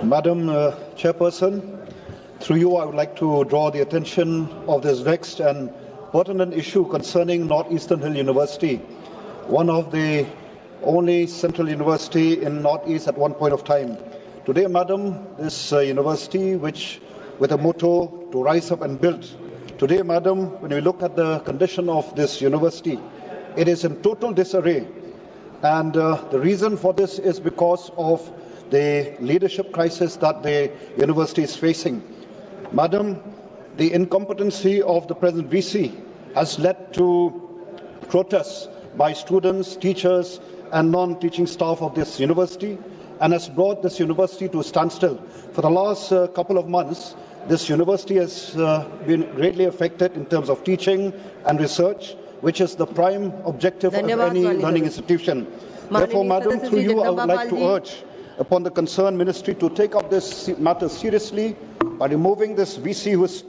Madam Chairperson, through you I would like to draw the attention of this vexed and pertinent issue concerning Northeastern Hill University, one of the only central university in Northeast at one point of time. Today, Madam, this university, which with a motto to rise up and build. Today, Madam, when we look at the condition of this university, it is in total disarray. And the reason for this is because of the leadership crisis that the university is facing. Madam, the incompetency of the present VC has led to protests by students, teachers, and non-teaching staff of this university, and has brought this university to a standstill. For the last couple of months, this university has been greatly affected in terms of teaching and research, which is the prime objective of any learning institution. Therefore, Madam, through you, I would like to urge upon the concerned ministry to take up this matter seriously by removing this VC who is